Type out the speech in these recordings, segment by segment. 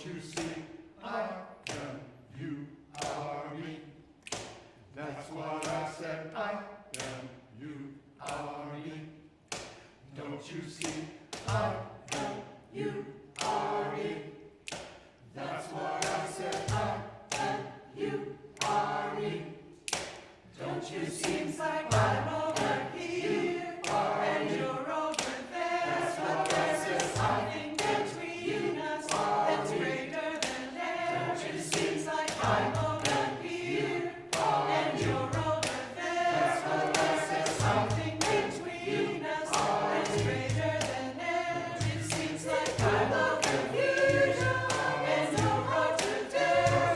Don't you see? I am, you are me. That's what I said. I am, you are me. Don't you see? I am, you are me. That's what I said. I am, you are me. Don't you see? Seems like I'm over here and you're over there. That's what there's something between us that's greater than air. Don't you see? Seems like I'm over here and you're over there. That's what there's something between us that's greater than air. It seems like I'm over here and you're over there.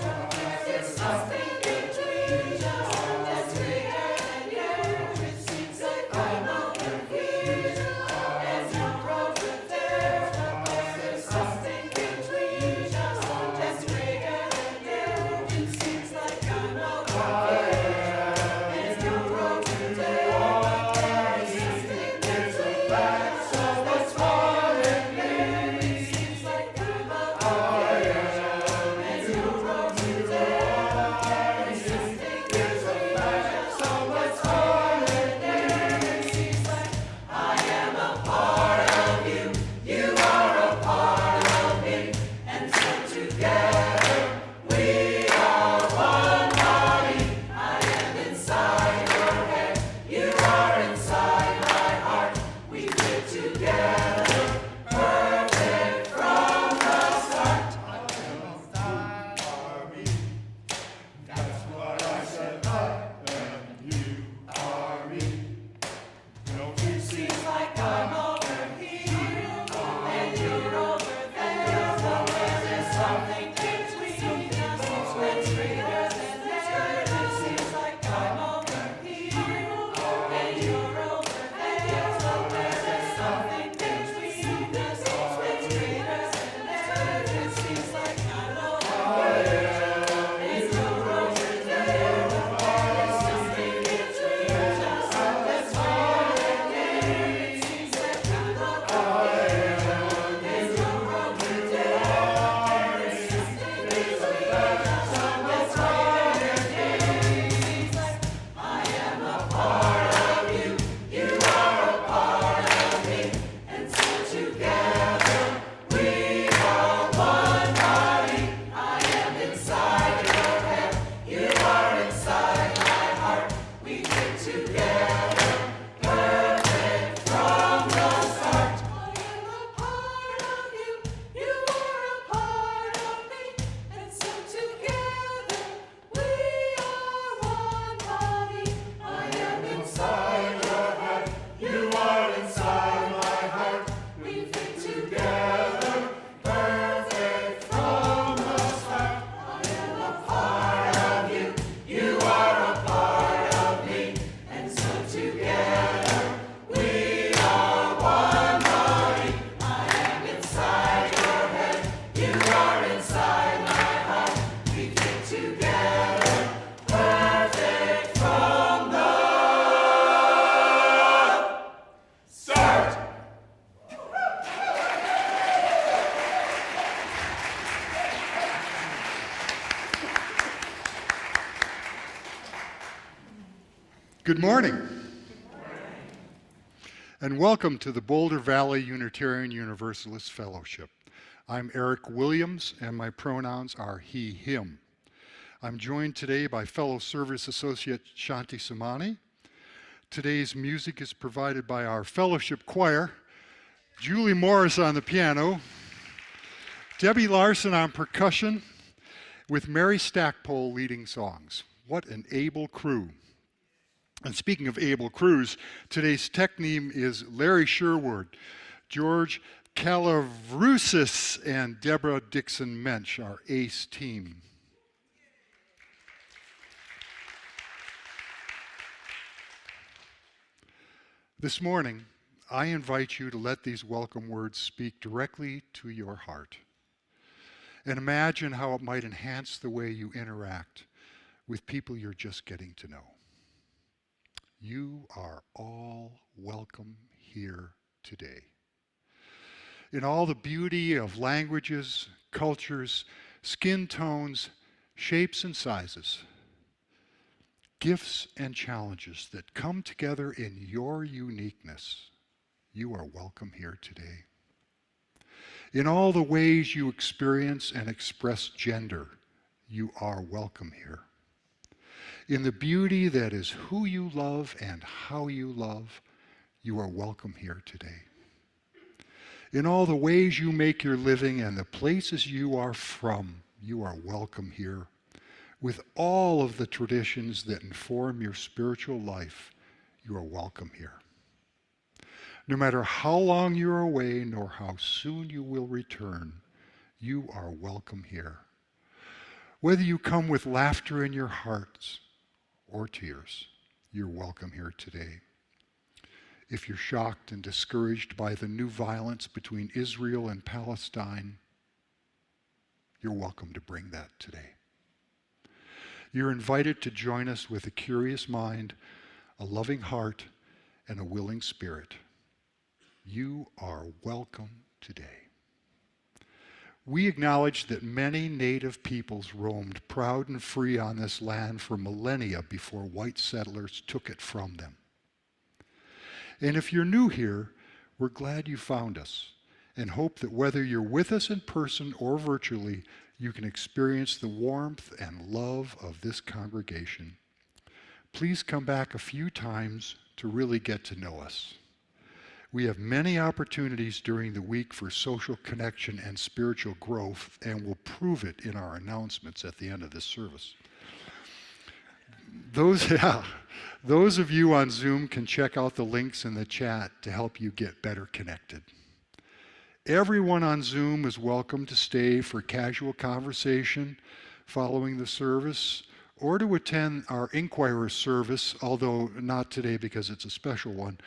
There's something between us that's greater than air. It seems like I'm over here and you're over there. There's something between us that's greater than air. It seems like I'm over here and you're over there. There's something between us that's greater than air. It seems like I'm over here and you're over there. There's something between us that's greater than air. It seems like I am a part of you, you are a part of me, and so together we are one body. I am inside your head, you are inside my heart. We fit together, perfect from the start. I am you are me. That's what I said. I am, you are me. Don't you see? Seems like I'm over here and you're over there. There's something between us that's greater than air. It seems like I'm over here and you're over there. There's something between us that's greater than air. It seems like I'm over here and you're over there. There's something between us that's greater than air. It seems like I'm over here and you're over there. There's something between us that's greater than air. It seems like I am a part of you, you are a part of me, and so together we are one body. I am inside your head, you are inside my heart. We fit together, perfect from the start. I am a part of you, you are a part of me, and so together we are one body. I am inside your head, you are inside my heart. We fit together, perfect from the start. I am a part of you, you are a part of me, and so together we are one body. I am inside your head, you are inside my heart. We fit together, perfect from the start. Good morning. And welcome to the Boulder Valley Unitarian Universalist Fellowship. I'm Eric Williams, and my pronouns are he, him. I'm joined today by fellow service associate Shanti Sumani. Today's music is provided by our fellowship choir, Julie Morris on the piano, Debbie Larson on percussion, with Mary Stackpole leading songs. What an able crew. And speaking of able crews, today's tech team is Larry Sherwood, George Calavrusis, and Deborah Dixon-Mensch, our ace team. This morning, I invite you to let these welcome words speak directly to your heart. And imagine how it might enhance the way you interact with people you're just getting to know. You are all welcome here today. In all the beauty of languages, cultures, skin tones, shapes and sizes, gifts and challenges that come together in your uniqueness, you are welcome here today. In all the ways you experience and express gender, you are welcome here. In the beauty that is who you love and how you love, you are welcome here today. In all the ways you make your living and the places you are from, you are welcome here. With all of the traditions that inform your spiritual life, you are welcome here. No matter how long you're away nor how soon you will return, you are welcome here. Whether you come with laughter in your hearts or tears, you're welcome here today. If you're shocked and discouraged by the new violence between Israel and Palestine, you're welcome to bring that today. You're invited to join us with a curious mind, a loving heart, and a willing spirit. You are welcome today. We acknowledge that many native peoples roamed proud and free on this land for millennia before white settlers took it from them. And if you're new here, we're glad you found us and hope that whether you're with us in person or virtually, you can experience the warmth and love of this congregation. Please come back a few times to really get to know us. We have many opportunities during the week for social connection and spiritual growth, and we'll prove it in our announcements at the end of this service. Those of you on Zoom can check out the links in the chat to help you get better connected. Everyone on Zoom is welcome to stay for casual conversation following the service or to attend our Inquirer service, although not today because it's a special one.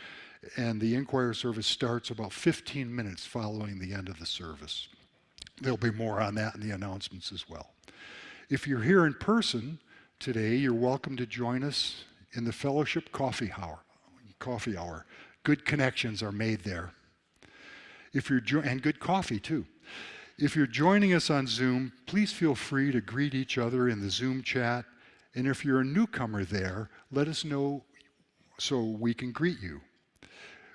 And the Inquirer service starts about 15 minutes following the end of the service. There'll be more on that in the announcements as well. If you're here in person today, you're welcome to join us in the fellowship coffee hour. Good connections are made there. And good coffee too. If you're joining us on Zoom, please feel free to greet each other in the Zoom chat. And if you're a newcomer there, let us know so we can greet you.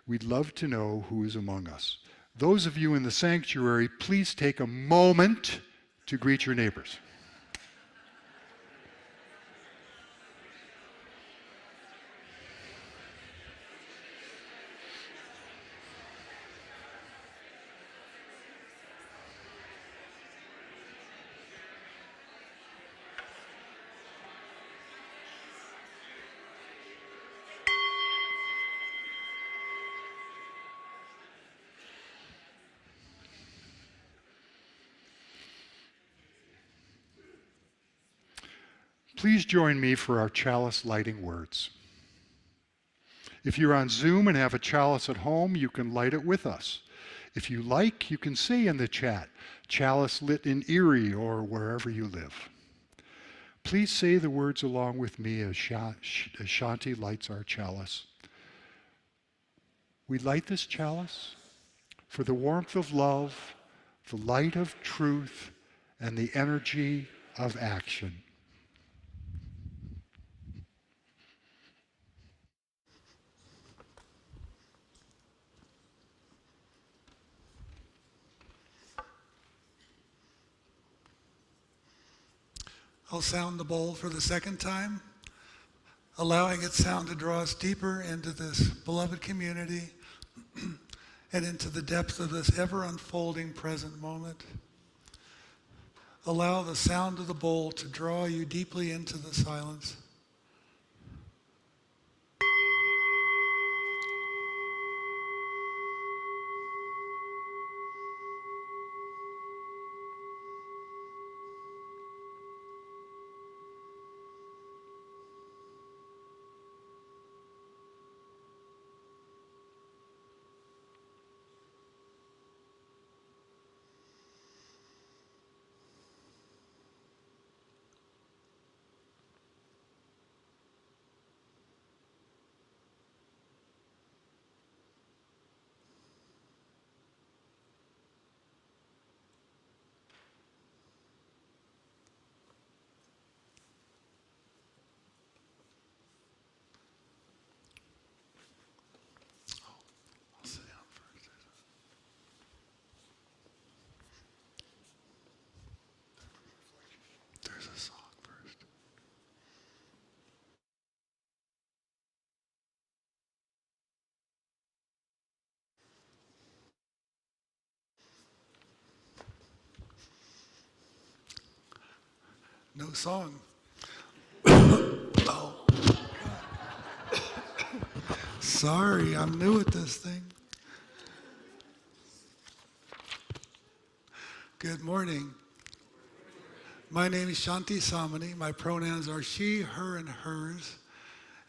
We'd love to know who is among us. Those of you in the sanctuary, please take a moment to greet your neighbors. Please join me for our chalice lighting words. If you're on Zoom and have a chalice at home, you can light it with us. If you like, you can say in the chat, chalice lit in Erie or wherever you live. Please say the words along with me as Shanti lights our chalice. We light this chalice for the warmth of love, the light of truth, and the energy of action. I'll sound the bowl for the second time, allowing its sound to draw us deeper into this beloved community and into the depth of this ever-unfolding present moment. Allow the sound of the bowl to draw you deeply into the silence. No song. Oh. Sorry, I'm new at this thing. Good morning. My name is Shanti Samani. My pronouns are she, her, and hers.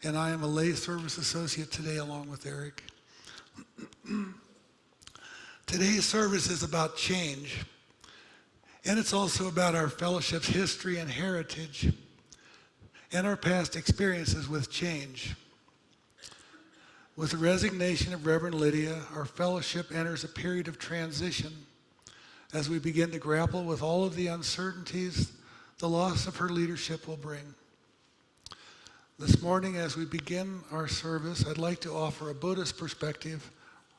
And I am a lay service associate today along with Eric. Today's service is about change. And it's also about our fellowship's history and heritage and our past experiences with change. With the resignation of Reverend Lydia, our fellowship enters a period of transition as we begin to grapple with all of the uncertainties the loss of her leadership will bring. This morning, as we begin our service, I'd like to offer a Buddhist perspective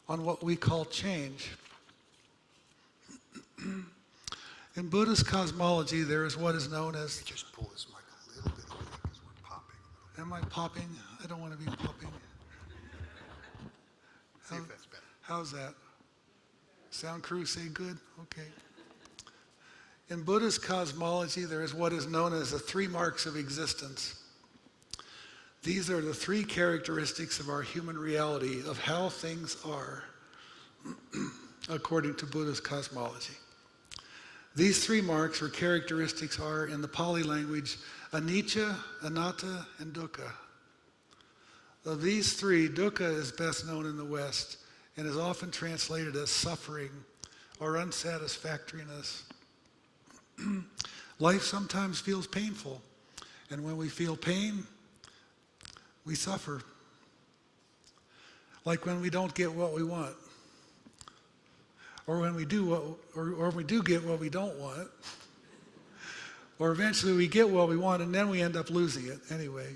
on what we call change. In Buddhist cosmology, there is what is known as... Just pull this mic a little bit away because we're popping. Am I popping? I don't want to be popping. See if that's better. How's that? Sound crew say good? Okay. In Buddhist cosmology, there is what is known as the 3 marks of existence. These are the 3 characteristics of our human reality, of how things are, according to Buddhist cosmology. These 3 marks or characteristics are, in the Pali language, anicca, anatta, and dukkha. Of these 3, dukkha is best known in the West and is often translated as suffering or unsatisfactoriness. Life sometimes feels painful, and when we feel pain, we suffer. Like when we don't get what we want, or when we do we do get what we don't want, or eventually we get what we want and then we end up losing it anyway.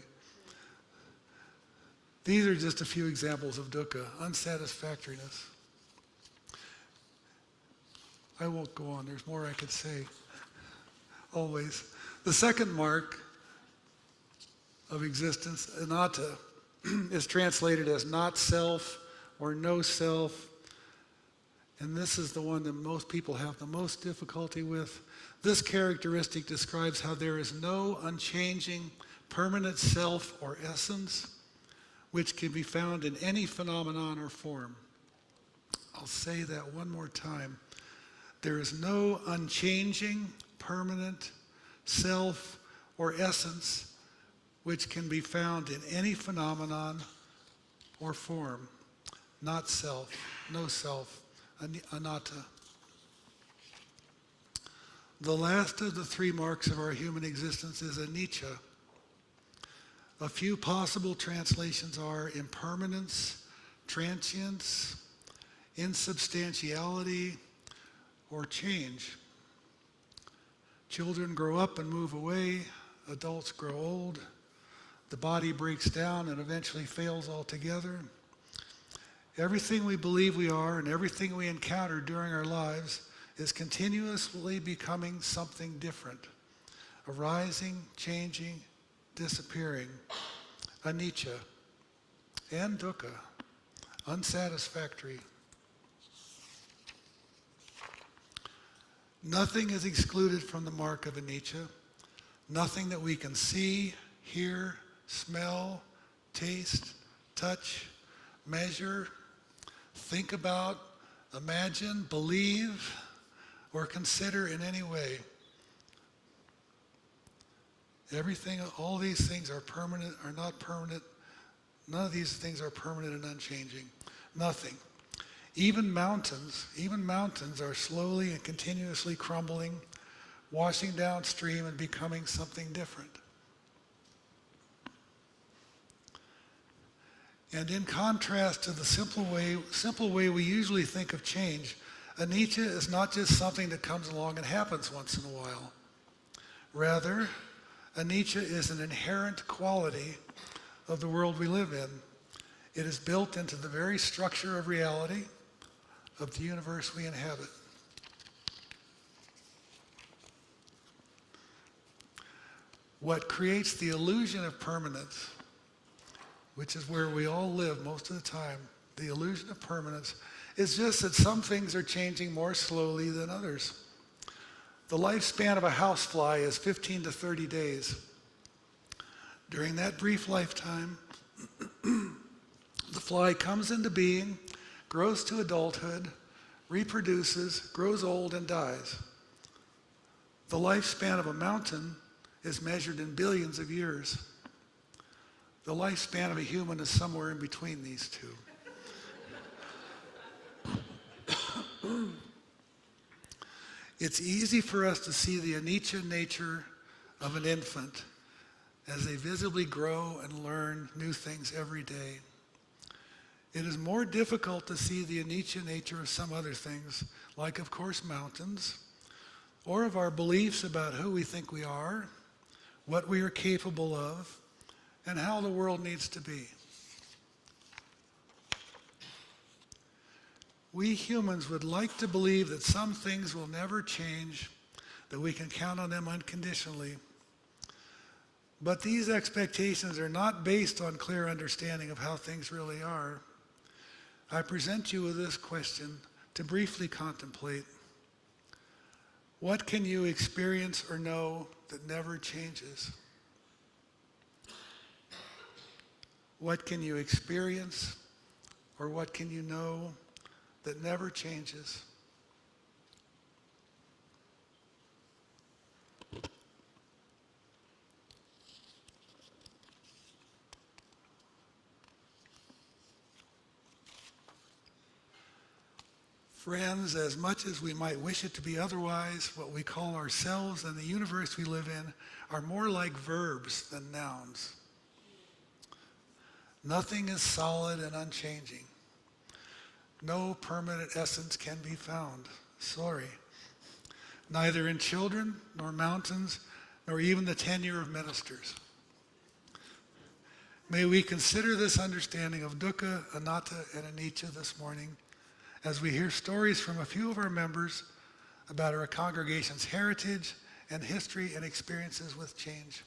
These are just a few examples of dukkha, unsatisfactoriness. I won't go on, there's more I could say. Always. The second mark of existence, anatta, is translated as not self or no self. And this is the one that most people have the most difficulty with. This characteristic describes how there is no unchanging, permanent self or essence which can be found in any phenomenon or form. I'll say that one more time. There is no unchanging, permanent self or essence which can be found in any phenomenon or form. Not self, no self, anatta. The last of the 3 marks of our human existence is anicca. A few possible translations are impermanence, transience, insubstantiality, or change. Children grow up and move away, adults grow old, the body breaks down and eventually fails altogether. Everything we believe we are and everything we encounter during our lives is continuously becoming something different, arising, changing, disappearing. Anicca and dukkha, unsatisfactory. Nothing is excluded from the mark of anicca. Nothing that we can see, hear, smell, taste, touch, measure, think about, imagine, believe, or consider in any way. Everything, all these things are permanent, are not permanent. None of these things are permanent and unchanging. Nothing. Even mountains are slowly and continuously crumbling, washing downstream and becoming something different. And in contrast to the simple way we usually think of change, anicca is not just something that comes along and happens once in a while. Rather, anicca is an inherent quality of the world we live in. It is built into the very structure of reality, of the universe we inhabit. What creates the illusion of permanence, which is where we all live most of the time, the illusion of permanence, is just that some things are changing more slowly than others. The lifespan of a housefly is 15 to 30 days. During that brief lifetime, the fly comes into being, grows to adulthood, reproduces, grows old, and dies. The lifespan of a mountain is measured in billions of years. The lifespan of a human is somewhere in between these two. It's easy for us to see the anicca nature of an infant as they visibly grow and learn new things every day. It is more difficult to see the anicca nature of some other things, like, of course, mountains, or of our beliefs about who we think we are, what we are capable of, and how the world needs to be. We humans would like to believe that some things will never change, that we can count on them unconditionally. But these expectations are not based on clear understanding of how things really are. I present you with this question to briefly contemplate. What can you experience or know that never changes? What can you experience or what can you know that never changes? Friends, as much as we might wish it to be otherwise, what we call ourselves and the universe we live in are more like verbs than nouns. Nothing is solid and unchanging. No permanent essence can be found. Sorry. Neither in children, nor mountains, nor even the tenure of ministers. May we consider this understanding of dukkha, anatta, and anicca this morning as we hear stories from a few of our members about our congregation's heritage and history and experiences with change.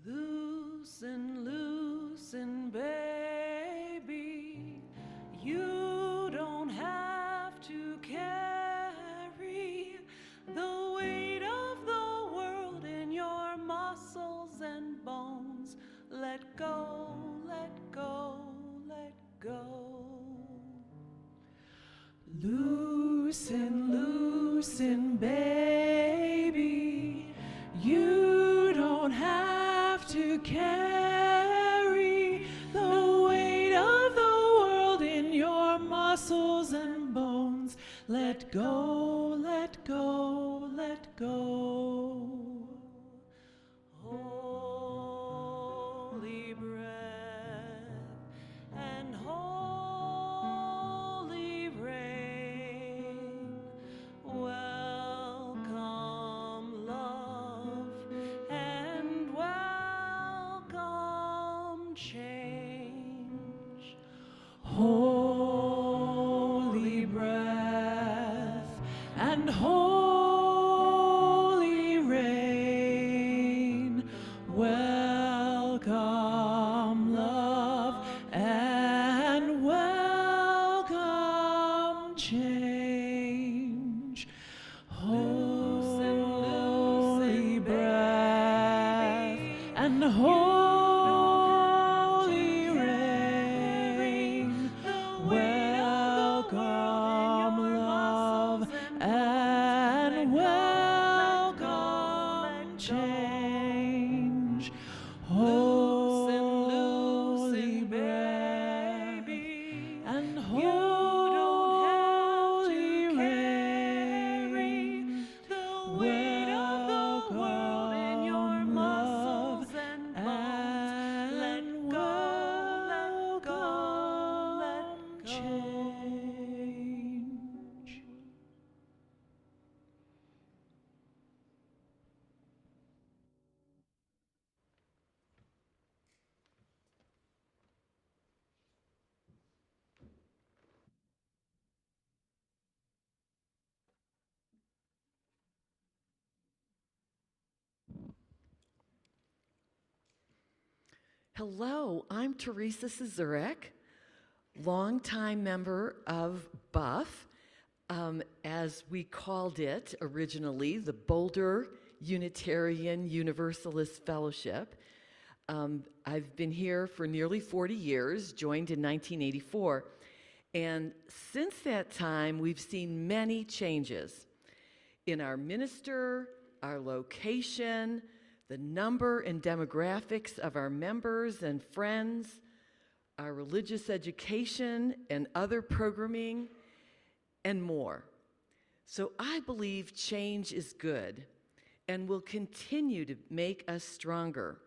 Loosen, loosen, baby, you don't have to carry the weight of the world in your muscles and bones. Let go, let go, let go. Loosen, loosen, baby, you don't have to carry the weight of the world in your muscles and bones. Let go, let go, let go. Holy breath and holy rain, welcome love and welcome change. Holy breath and holy rain, welcome love and welcome change. Holy breath and holy rain, welcome love and welcome change. Holy Hello, I'm Teresa Cezurek, longtime member of BUF, as we called it originally, the Boulder Unitarian Universalist Fellowship. I've been here for nearly 40 years, joined in 1984, and since that time, we've seen many changes in our minister, our location, the number and demographics of our members and friends, our religious education and other programming, and more. So I believe change is good and will continue to make us stronger.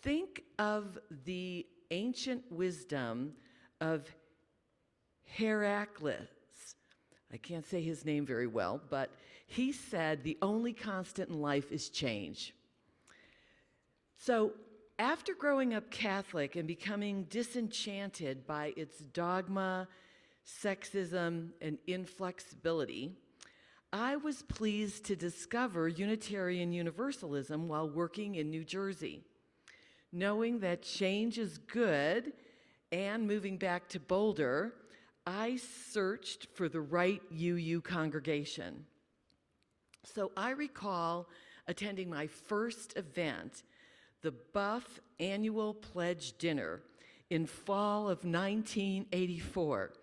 Think of the ancient wisdom of Heraclitus. I can't say his name very well, but he said the only constant in life is change. So after growing up Catholic and becoming disenchanted by its dogma, sexism, and inflexibility, I was pleased to discover Unitarian Universalism while working in New Jersey. Knowing that change is good and moving back to Boulder, I searched for the right UU congregation. So I recall attending my first event, the BUF Annual Pledge Dinner in fall of 1984.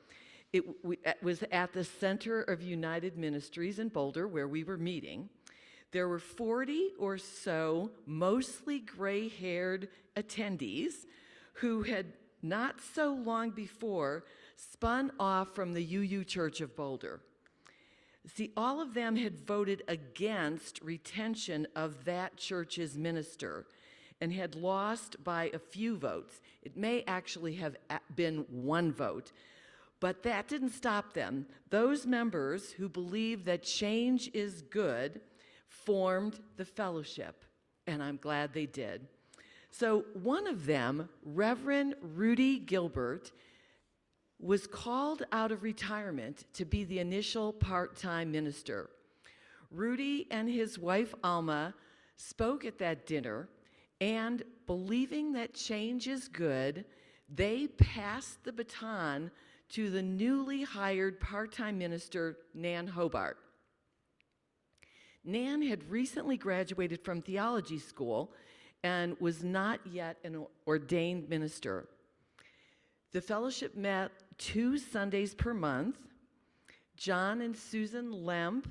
It was at the Center of United Ministries in Boulder where we were meeting. There were 40 or so mostly gray-haired attendees who had not so long before spun off from the UU Church of Boulder. See, all of them had voted against retention of that church's minister and had lost by a few votes. It may actually have been one vote, but that didn't stop them. Those members who believe that change is good formed the fellowship, and I'm glad they did. So one of them, Reverend Rudy Gilbert, was called out of retirement to be the initial part-time minister. Rudy and his wife Alma spoke at that dinner, and believing that change is good, they passed the baton to the newly hired part-time minister, Nan Hobart. Nan had recently graduated from theology school and was not yet an ordained minister. The fellowship met 2 Sundays per month. John and Susan Lemp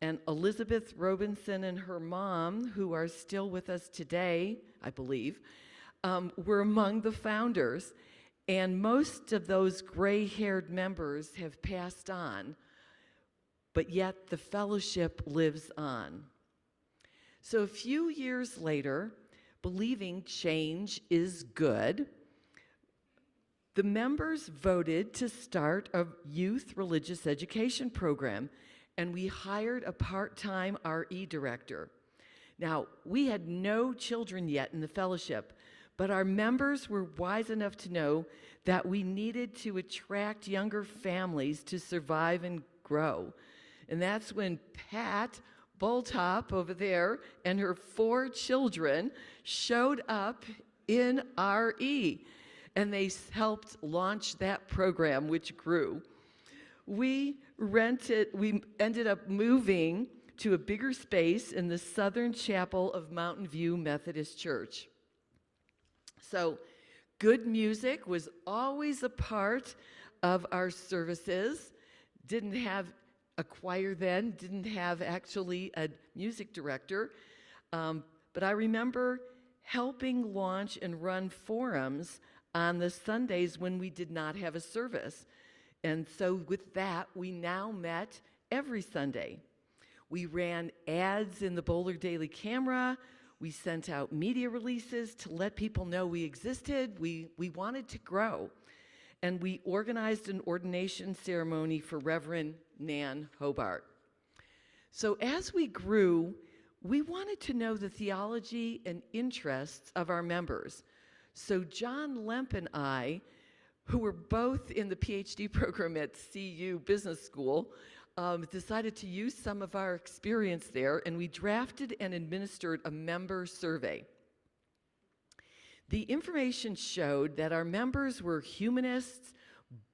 and Elizabeth Robinson and her mom, who are still with us today, I believe, were among the founders. And most of those gray-haired members have passed on, but yet the fellowship lives on. So a few years later, believing change is good, the members voted to start a youth religious education program, and we hired a part-time RE director. Now, we had no children yet in the fellowship, but our members were wise enough to know that we needed to attract younger families to survive and grow. And that's when Pat Bulltop over there and her 4 children showed up in RE, and they helped launch that program, which grew. We ended up moving to a bigger space in the Southern Chapel of Mountain View Methodist Church. So good music was always a part of our services. Didn't have a choir then, didn't have actually a music director. But I remember helping launch and run forums on the Sundays when we did not have a service. And so with that, we now met every Sunday. We ran ads in the Boulder Daily Camera. We sent out media releases to let people know we existed. We wanted to grow. And we organized an ordination ceremony for Reverend Nan Hobart. So as we grew, we wanted to know the theology and interests of our members. So John Lemp and I, who were both in the PhD program at CU Business School, decided to use some of our experience there, and we drafted and administered a member survey. The information showed that our members were humanists,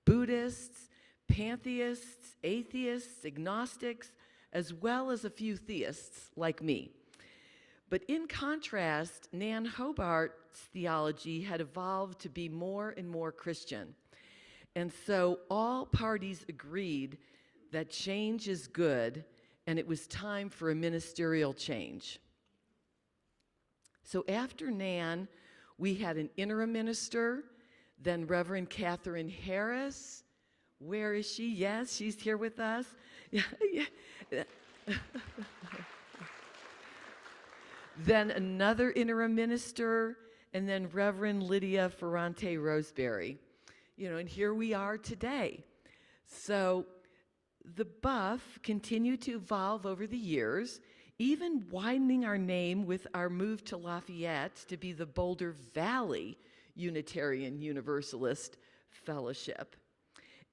Buddhists, pantheists, atheists, agnostics, as well as a few theists like me. But in contrast, Nan Hobart's theology had evolved to be more and more Christian. And so all parties agreed that change is good, and it was time for a ministerial change. So after Nan, we had an interim minister, then Reverend Catherine Harris. Where is she? Yes, she's here with us. Then another interim minister, and then Reverend Lydia Ferrante Roseberry. And here we are today. So the BVUUF continued to evolve over the years, even widening our name with our move to Lafayette to be the Boulder Valley Unitarian Universalist Fellowship.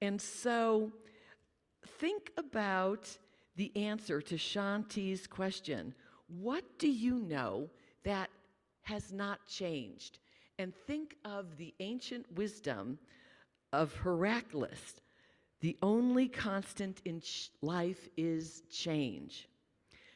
And so think about the answer to Shanti's question. What do you know that has not changed? And think of the ancient wisdom of Heraclitus. The only constant in life is change.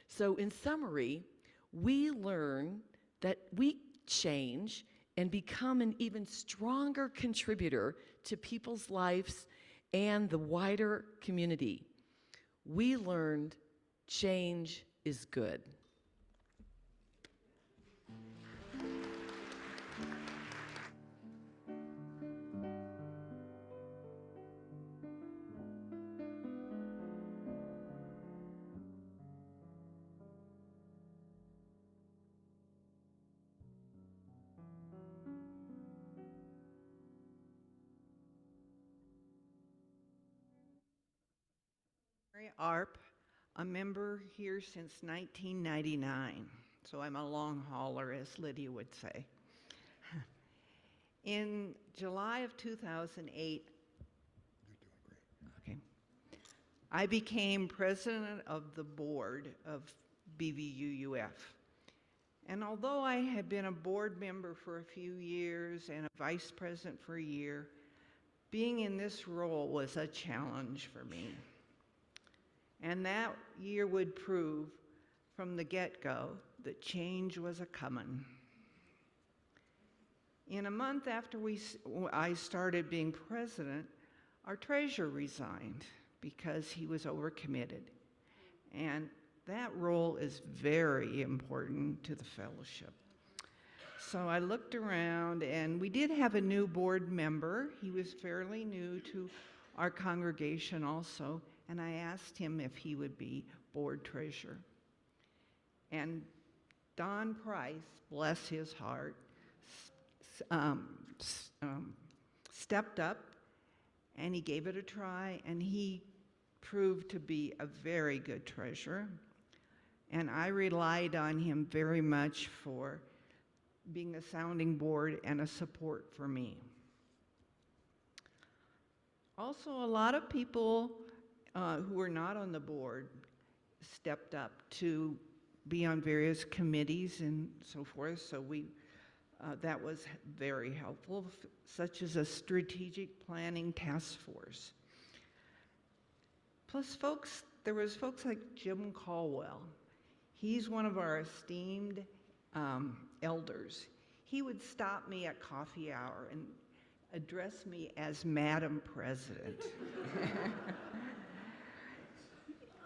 So in summary, we learn that we change and become an even stronger contributor to people's lives and the wider community. We learned change is good. ARP, a member here since 1999, so I'm a long hauler, as Lydia would say. In July of 2008, okay, I became president of the board of BVUUF. And although I had been a board member for a few years and a vice president for a year, being in this role was a challenge for me. And that year would prove from the get-go that change was a-comin'. In a month after I started being president, our treasurer resigned because he was overcommitted. And that role is very important to the fellowship. So I looked around, and we did have a new board member. He was fairly new to our congregation also, and I asked him if he would be board treasurer. And Don Price, bless his heart, stepped up, and he gave it a try, and he proved to be a very good treasurer. And I relied on him very much for being a sounding board and a support for me. Also, a lot of people who were not on the board stepped up to be on various committees and so forth, so that was very helpful, such as a strategic planning task force. Plus there was folks like Jim Caldwell. He's one of our esteemed elders. He would stop me at coffee hour and address me as Madam President,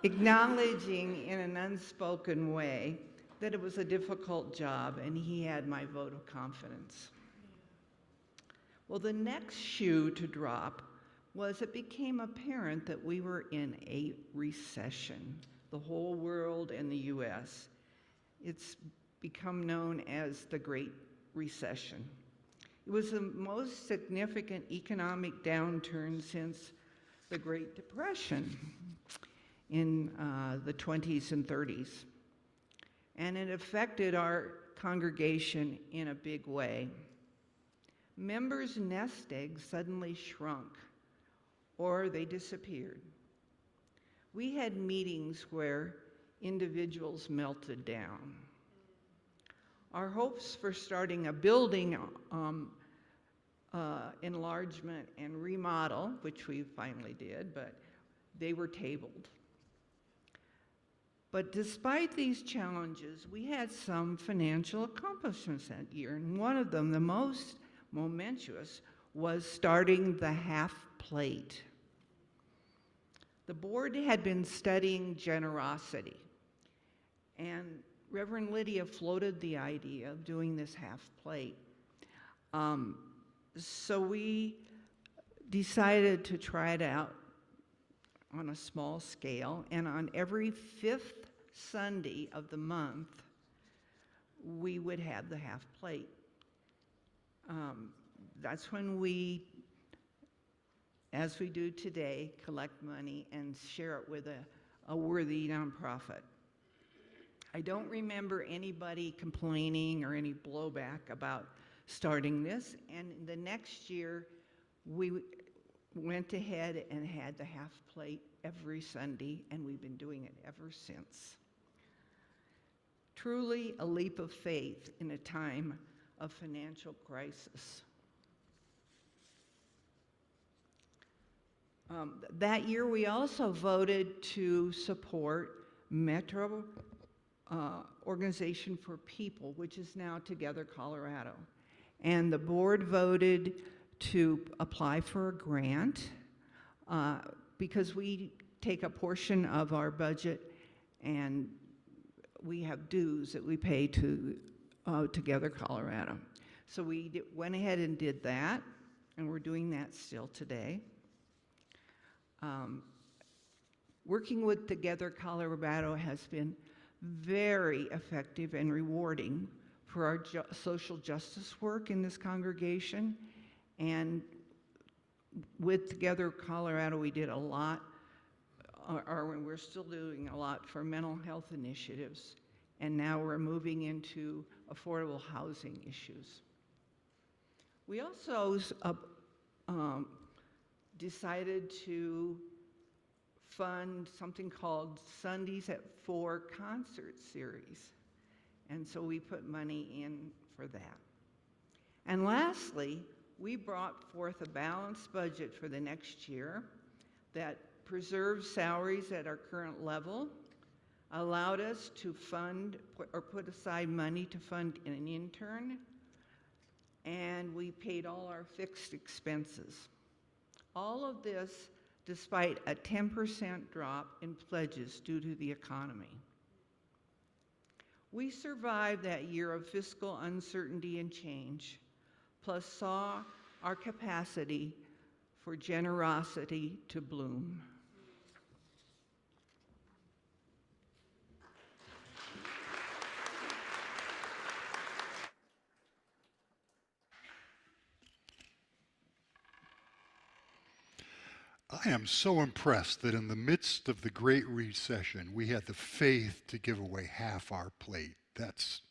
acknowledging in an unspoken way that it was a difficult job, and he had my vote of confidence. Well, the next shoe to drop was it became apparent that we were in a recession, the whole world and the US. It's become known as the Great Recession. It was the most significant economic downturn since the Great Depression in the 20s and 30s. And it affected our congregation in a big way. Members' nest eggs suddenly shrunk, or they disappeared. We had meetings where individuals melted down. Our hopes for starting a building enlargement and remodel, which we finally did, but they were tabled. But despite these challenges, we had some financial accomplishments that year, and one of them, the most momentous, was starting the half plate. The board had been studying generosity, and Reverend Lydia floated the idea of doing this half plate. So we decided to try it out on a small scale, and on every 5th Sunday of the month, we would have the half plate. That's when we, as we do today, collect money and share it with a worthy nonprofit. I don't remember anybody complaining or any blowback about starting this, and the next year we went ahead and had the half plate every Sunday, and we've been doing it ever since. Truly a leap of faith in a time of financial crisis. That year we also voted to support Metro Organization for People, which is now Together Colorado. And the board voted to apply for a grant because we take a portion of our budget and we have dues that we pay to Together Colorado. So we went ahead and did that, and we're doing that still today. Working with Together Colorado has been very effective and rewarding for our social justice work in this congregation. And with Together Colorado, we did a lot, or we're still doing a lot for mental health initiatives. And now we're moving into affordable housing issues. We also decided to fund something called Sundays at 4 concert series. And so we put money in for that. And lastly, we brought forth a balanced budget for the next year that preserves salaries at our current level, allowed us to fund or put aside money to fund an intern, and we paid all our fixed expenses. All of this despite a 10% drop in pledges due to the economy. We survived that year of fiscal uncertainty and change, plus saw our capacity for generosity to bloom. I am so impressed that in the midst of the Great Recession, we had the faith to give away half our plate. That's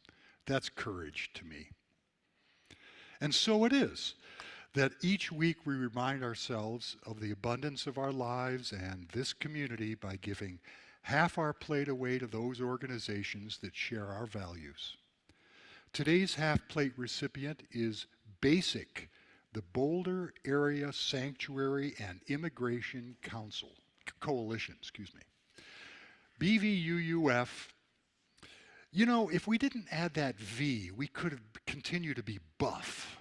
courage to me. And so it is that each week we remind ourselves of the abundance of our lives and this community by giving half our plate away to those organizations that share our values. Today's half plate recipient is BASIC, the Boulder Area Sanctuary and Immigration Coalition. BVUUF. You know, if we didn't add that V, we could have continued to be BUF.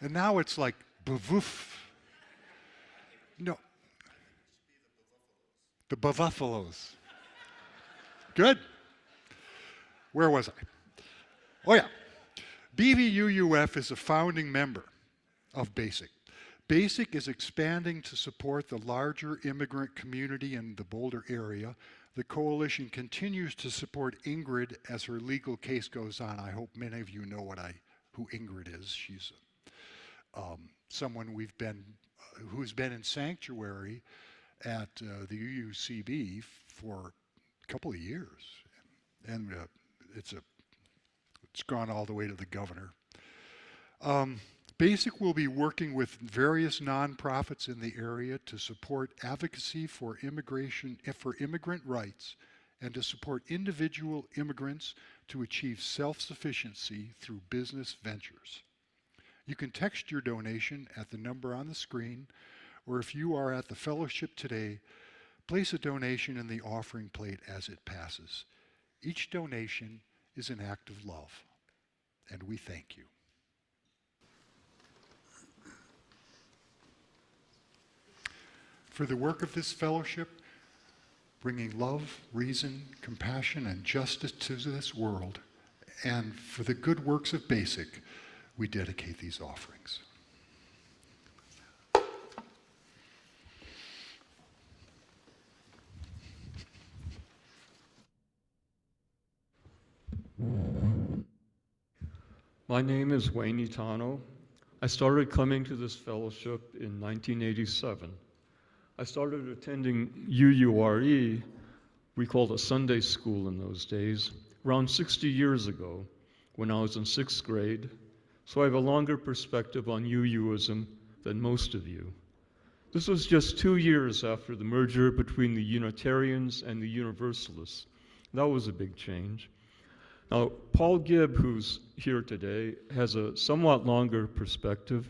And now it's like BVUUF. No. The BVUUFFALOs. Good. Where was I? Oh yeah. BVUUF is a founding member of BASIC. BASIC is expanding to support the larger immigrant community in the Boulder area. The coalition continues to support Ingrid as her legal case goes on. I hope many of you know who Ingrid is. She's someone who's been in sanctuary at the UUCB for a couple of years, and it's gone all the way to the governor. BASIC will be working with various nonprofits in the area to support advocacy for immigrant rights and to support individual immigrants to achieve self-sufficiency through business ventures. You can text your donation at the number on the screen, or if you are at the fellowship today, place a donation in the offering plate as it passes. Each donation is an act of love, and we thank you. For the work of this fellowship, bringing love, reason, compassion, and justice to this world, and for the good works of BASIC, we dedicate these offerings. My name is Wayne Itano. I started coming to this fellowship in 1987. I started attending UURE, we called it Sunday school in those days, around 60 years ago when I was in 6th grade, so I have a longer perspective on UUism than most of you. This was just 2 years after the merger between the Unitarians and the Universalists. That was a big change. Now, Paul Gibb, who's here today, has a somewhat longer perspective.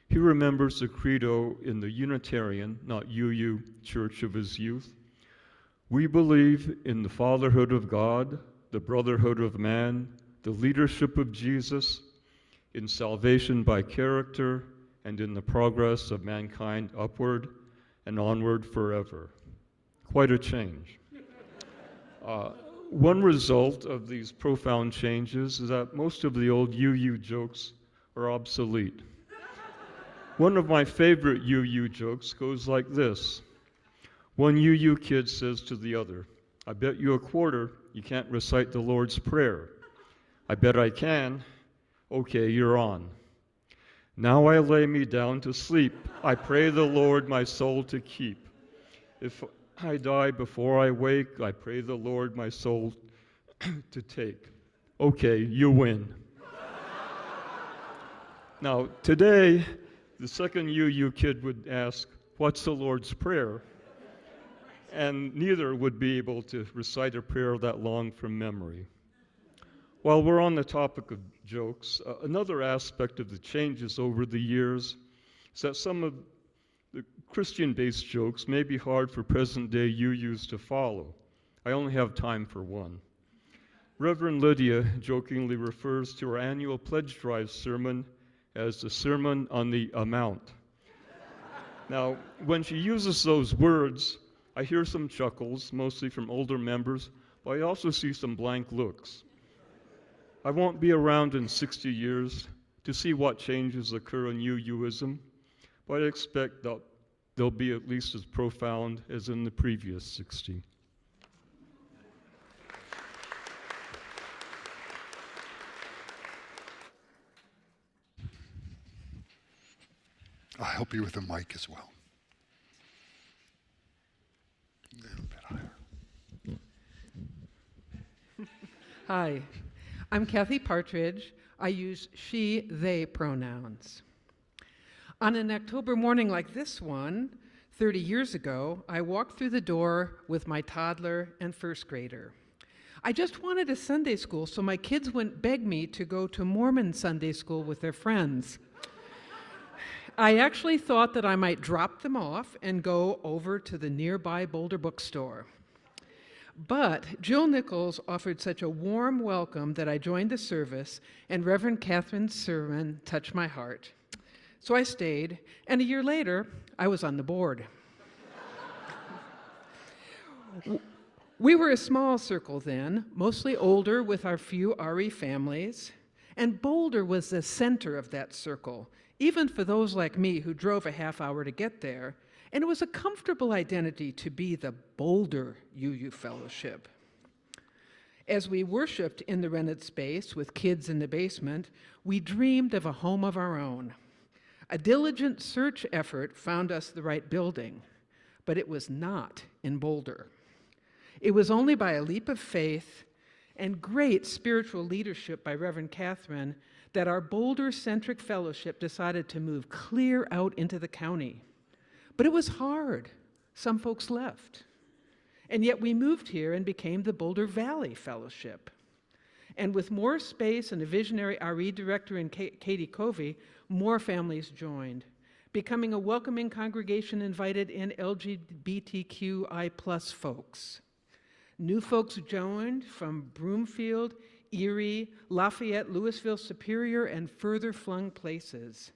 He remembers the credo in the Unitarian, not UU, church of his youth. We believe in the fatherhood of God, the brotherhood of man, the leadership of Jesus, in salvation by character, and in the progress of mankind upward and onward forever. Quite a change. One result of these profound changes is that most of the old UU jokes are obsolete. One of my favorite UU jokes goes like this. One UU kid says to the other, I bet you a quarter you can't recite the Lord's Prayer. I bet I can. Okay, you're on. Now I lay me down to sleep. I pray the Lord my soul to keep. If I die before I wake, I pray the Lord my soul to take. Okay, you win. Now, today, the second UU kid would ask, what's the Lord's Prayer? And neither would be able to recite a prayer that long from memory. While we're on the topic of jokes, another aspect of the changes over the years is that some of the Christian-based jokes may be hard for present-day UUs to follow. I only have time for one. Reverend Lydia jokingly refers to our annual pledge drive sermon as the Sermon on the Amount. Now, when she uses those words, I hear some chuckles, mostly from older members, but I also see some blank looks. I won't be around in 60 years to see what changes occur in UUism, but I expect that they'll be at least as profound as in the previous 60. I'll help you with the mic as well. A little bit higher. Hi, I'm Kathy Partridge. I use she, they pronouns. On an October morning like this one, 30 years ago, I walked through the door with my toddler and first grader. I just wanted a Sunday school so my kids wouldn't beg me to go to Mormon Sunday school with their friends. I actually thought that I might drop them off and go over to the nearby Boulder bookstore. But Jill Nichols offered such a warm welcome that I joined the service, and Reverend Catherine's sermon touched my heart. So I stayed, and a year later, I was on the board. We were a small circle then, mostly older with our few RE families, and Boulder was the center of that circle, even for those like me who drove a half hour to get there, and it was a comfortable identity to be the Boulder UU Fellowship. As we worshiped in the rented space with kids in the basement, we dreamed of a home of our own. A diligent search effort found us the right building, but it was not in Boulder. It was only by a leap of faith and great spiritual leadership by Reverend Catherine that our Boulder-centric fellowship decided to move clear out into the county. But it was hard. Some folks left. And yet we moved here and became the Boulder Valley Fellowship. And with more space and a visionary RE director in Katie Covey, more families joined, becoming a welcoming congregation invited in LGBTQI+ folks. New folks joined from Broomfield, Erie, Lafayette, Louisville, Superior, and further flung places.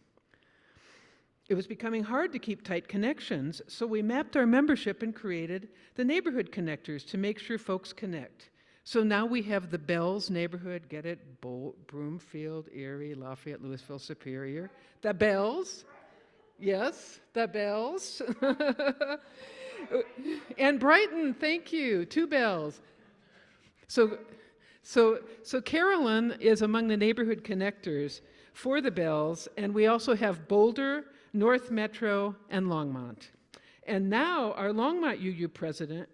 It was becoming hard to keep tight connections, so we mapped our membership and created the neighborhood connectors to make sure folks connect. So now we have the Bells neighborhood, get it? Broomfield, Erie, Lafayette, Louisville, Superior. The Bells, yes, the Bells. And Brighton, thank you, 2 Bells. So Carolyn is among the neighborhood connectors for the Bells, and we also have Boulder, North Metro, and Longmont. And now our Longmont UU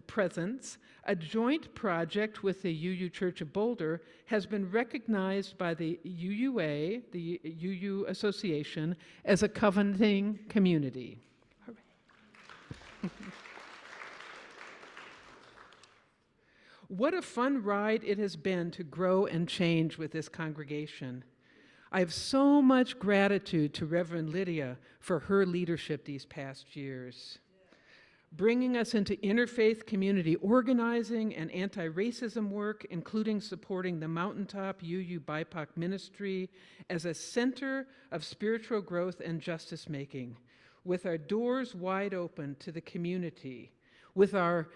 presence, a joint project with the UU Church of Boulder, has been recognized by the UUA, the UU Association, as a covenanting community. What a fun ride it has been to grow and change with this congregation. I have so much gratitude to Reverend Lydia for her leadership these past years, bringing us into interfaith community organizing and anti-racism work, including supporting the Mountaintop UU BIPOC ministry as a center of spiritual growth and justice making, with our doors wide open to the community, with our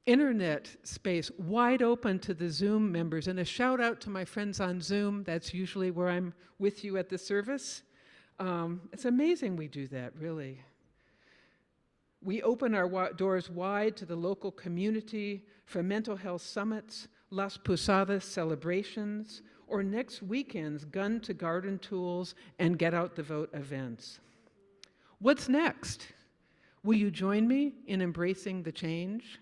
internet space wide open to the Zoom members. And a shout out to my friends on Zoom. That's usually where I'm with you at the service. It's amazing we do that, really. We open our doors wide to the local community for mental health summits, Las Posadas celebrations, or next weekend's Gun to Garden Tools and Get Out the Vote events. What's next? Will you join me in embracing the change?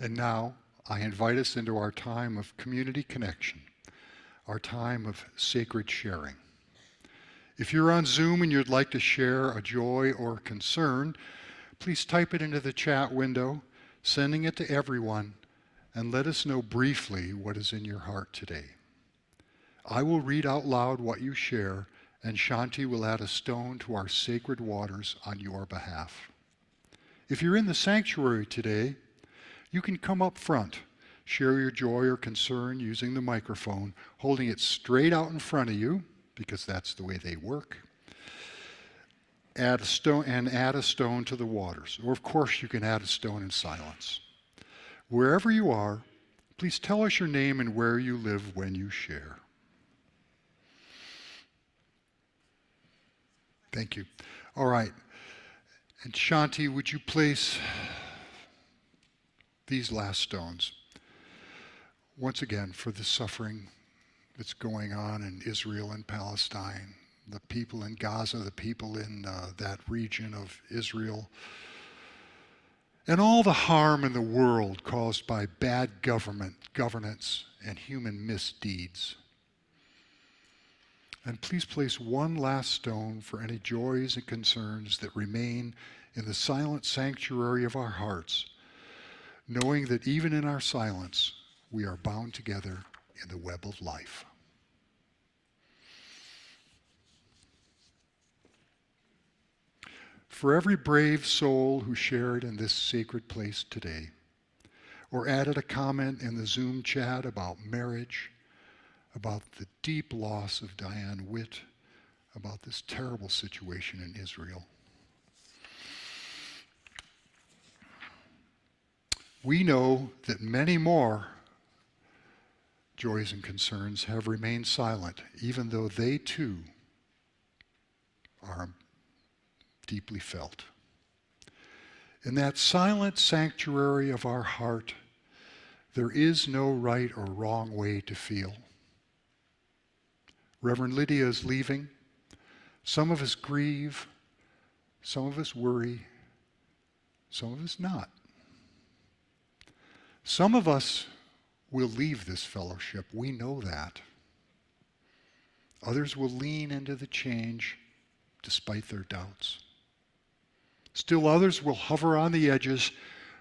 And now, I invite us into our time of community connection, our time of sacred sharing. If you're on Zoom and you'd like to share a joy or concern, please type it into the chat window, sending it to everyone, and let us know briefly what is in your heart today. I will read out loud what you share, and Shanti will add a stone to our sacred waters on your behalf. If you're in the sanctuary today, you can come up front, share your joy or concern using the microphone, holding it straight out in front of you, because that's the way they work. Add a stone to the waters. Or of course you can add a stone in silence. Wherever you are, please tell us your name and where you live when you share. Thank you. All right. And Shanti, would you place these last stones once again for the suffering that's going on in Israel and Palestine, the people in Gaza, the people in that region of Israel, and all the harm in the world caused by bad governance, and human misdeeds. And please place one last stone for any joys and concerns that remain in the silent sanctuary of our hearts, knowing that even in our silence, we are bound together in the web of life. For every brave soul who shared in this sacred place today, or added a comment in the Zoom chat about marriage, about the deep loss of Diane Witt, about this terrible situation in Israel, we know that many more joys and concerns have remained silent, even though they too are deeply felt. In that silent sanctuary of our heart, there is no right or wrong way to feel. Reverend Lydia is leaving. Some of us grieve, Some of us worry, some of us not. Some of us will leave this fellowship. We know that. Others will lean into the change despite their doubts. Still others will hover on the edges,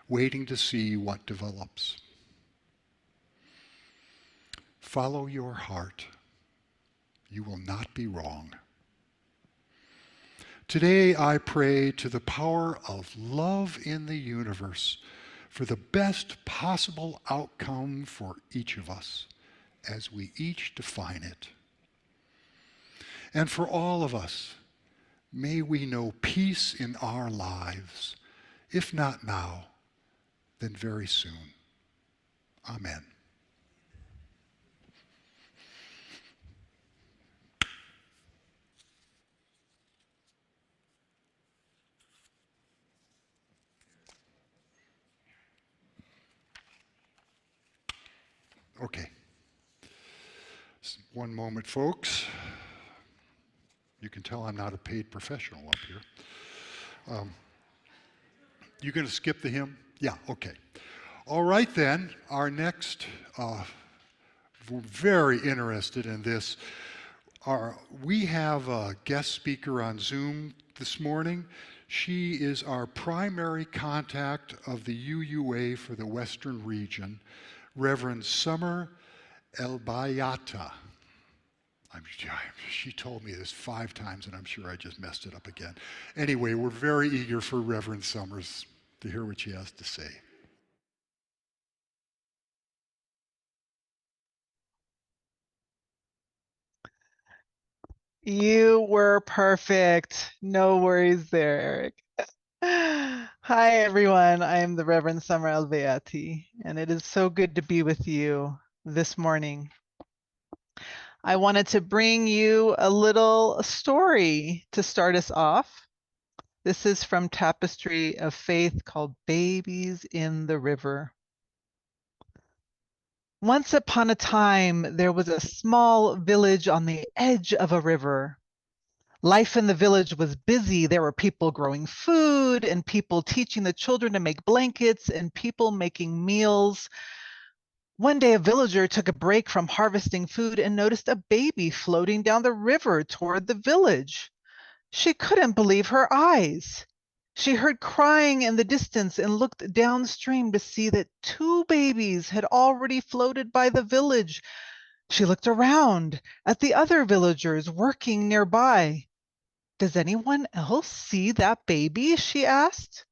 waiting to see what develops. Follow your heart. You will not be wrong. Today I pray to the power of love in the universe for the best possible outcome for each of us as we each define it. And for all of us, may we know peace in our lives, if not now, then very soon. Amen. Okay. One moment, folks. You can tell I'm not a paid professional up here. You going to skip the hymn? Yeah, okay. All right then, our next, we're very interested in this. We have a guest speaker on Zoom this morning. She is our primary contact of the UUA for the Western region, Reverend Summer Elbayata. She told me this 5 times, and I'm sure I just messed it up again. Anyway, we're very eager for Reverend Summers to hear what she has to say. You were perfect. No worries there, Eric. Hi, everyone. I am the Reverend Summer Alveati, and it is so good to be with you this morning. I wanted to bring you a little story to start us off. This is from Tapestry of Faith called Babies in the River. Once upon a time, there was a small village on the edge of a river. Life in the village was busy. There were people growing food and people teaching the children to make blankets and people making meals. One day, a villager took a break from harvesting food and noticed a baby floating down the river toward the village. She couldn't believe her eyes. She heard crying in the distance and looked downstream to see that 2 babies had already floated by the village. She looked around at the other villagers working nearby. "Does anyone else see that baby?" she asked.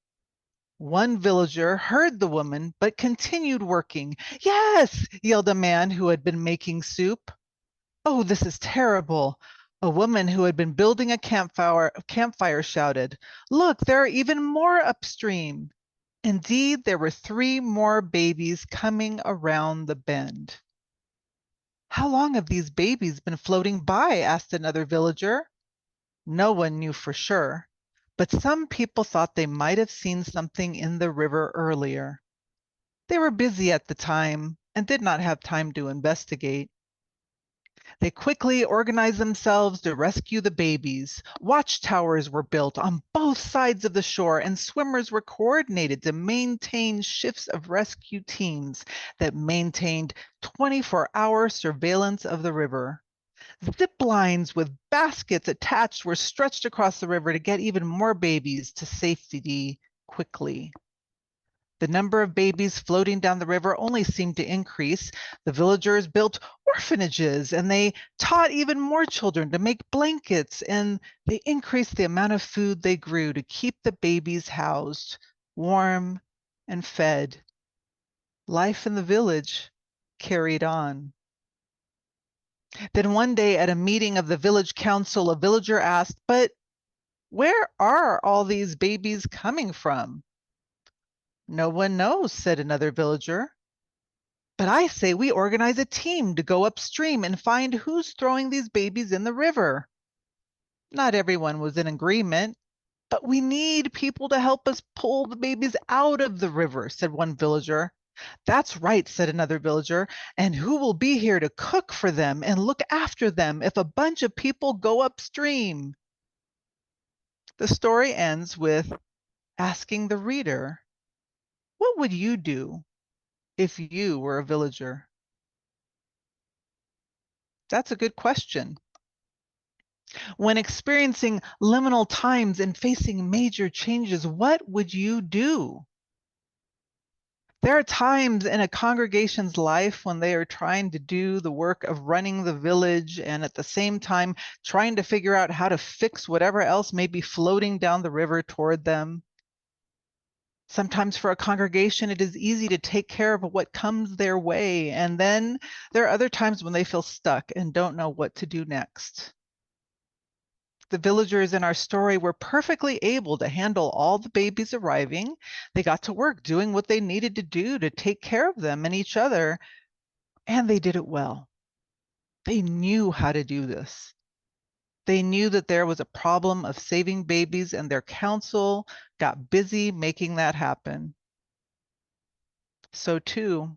One villager heard the woman but continued working. "Yes," yelled a man who had been making soup. "Oh, this is terrible." A woman who had been building a campfire shouted, "Look, there are even more upstream." Indeed, there were 3 more babies coming around the bend. "How long have these babies been floating by?" asked another villager. No one knew for sure, but some people thought they might have seen something in the river earlier. They were busy at the time and did not have time to investigate. They quickly organized themselves to rescue the babies. Watchtowers were built on both sides of the shore, and swimmers were coordinated to maintain shifts of rescue teams that maintained 24-hour surveillance of the river. Zip lines with baskets attached were stretched across the river to get even more babies to safety quickly. The number of babies floating down the river only seemed to increase. The villagers built orphanages and they taught even more children to make blankets, and they increased the amount of food they grew to keep the babies housed, warm, and fed. Life in the village carried on. Then one day at a meeting of the village council, a villager asked, "But where are all these babies coming from?" "No one knows," said another villager. "But I say we organize a team to go upstream and find who's throwing these babies in the river." Not everyone was in agreement. "But we need people to help us pull the babies out of the river," said one villager. "That's right," said another villager. "And who will be here to cook for them and look after them if a bunch of people go upstream?" The story ends with asking the reader, what would you do if you were a villager? That's a good question. When experiencing liminal times and facing major changes, what would you do? There are times in a congregation's life when they are trying to do the work of running the village and at the same time trying to figure out how to fix whatever else may be floating down the river toward them. Sometimes for a congregation, it is easy to take care of what comes their way. And then there are other times when they feel stuck and don't know what to do next. The villagers in our story were perfectly able to handle all the babies arriving. They got to work doing what they needed to do to take care of them and each other, and they did it well. They knew how to do this. They knew that there was a problem of saving babies, and their council got busy making that happen. So too,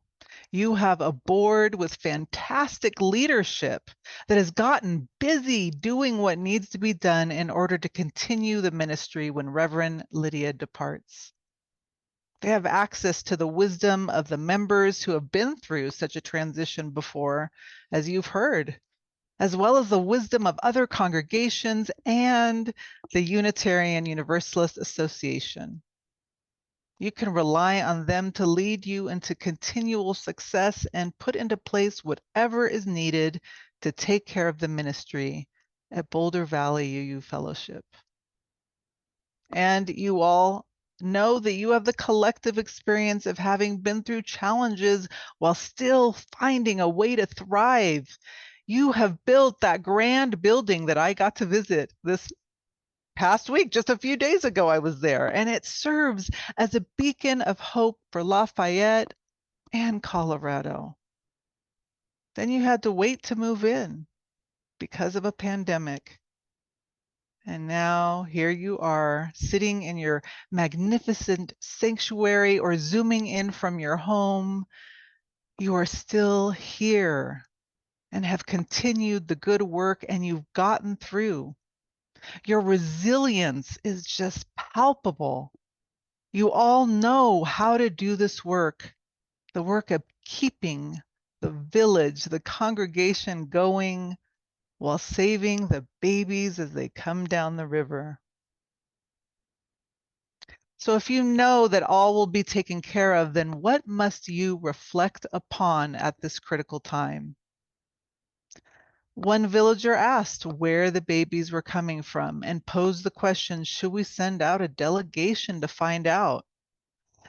you have a board with fantastic leadership that has gotten busy doing what needs to be done in order to continue the ministry when Reverend Lydia departs. They have access to the wisdom of the members who have been through such a transition before, as you've heard, as well as the wisdom of other congregations and the Unitarian Universalist Association. You can rely on them to lead you into continual success and put into place whatever is needed to take care of the ministry at Boulder Valley UU Fellowship. And you all know that you have the collective experience of having been through challenges while still finding a way to thrive. You have built that grand building that I got to visit this past week. Just a few days ago, I was there, and it serves as a beacon of hope for Lafayette and Colorado. Then you had to wait to move in because of a pandemic. And now here you are sitting in your magnificent sanctuary or zooming in from your home. You are still here and have continued the good work, and you've gotten through. Your resilience is just palpable. You all know how to do this work, the work of keeping the village, the congregation going while saving the babies as they come down the river. So if you know that all will be taken care of, then what must you reflect upon at this critical time? One villager asked where the babies were coming from and posed the question, should we send out a delegation to find out?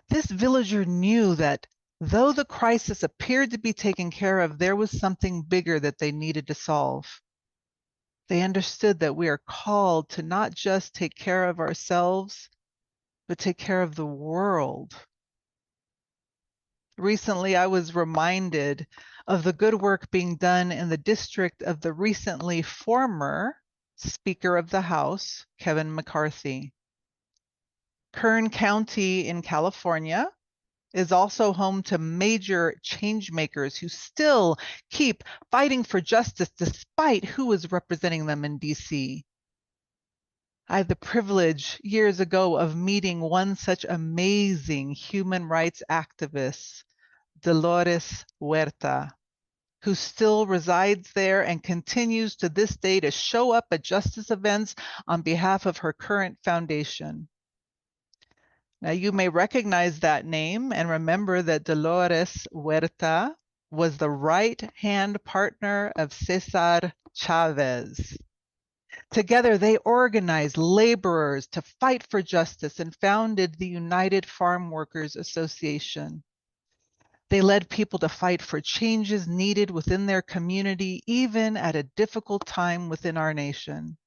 This villager knew that though the crisis appeared to be taken care of, there was something bigger that they needed to solve. They understood that we are called to not just take care of ourselves, but take care of the world. Recently, I was reminded of the good work being done in the district of the recently former Speaker of the House, Kevin McCarthy. Kern County in California is also home to major change makers who still keep fighting for justice despite who is representing them in DC. I had the privilege years ago of meeting one such amazing human rights activist, Dolores Huerta, who still resides there and continues to this day to show up at justice events on behalf of her current foundation. Now, you may recognize that name and remember that Dolores Huerta was the right-hand partner of Cesar Chavez. Together, they organized laborers to fight for justice and founded the United Farm Workers Association. They led people to fight for changes needed within their community, even at a difficult time within our nation,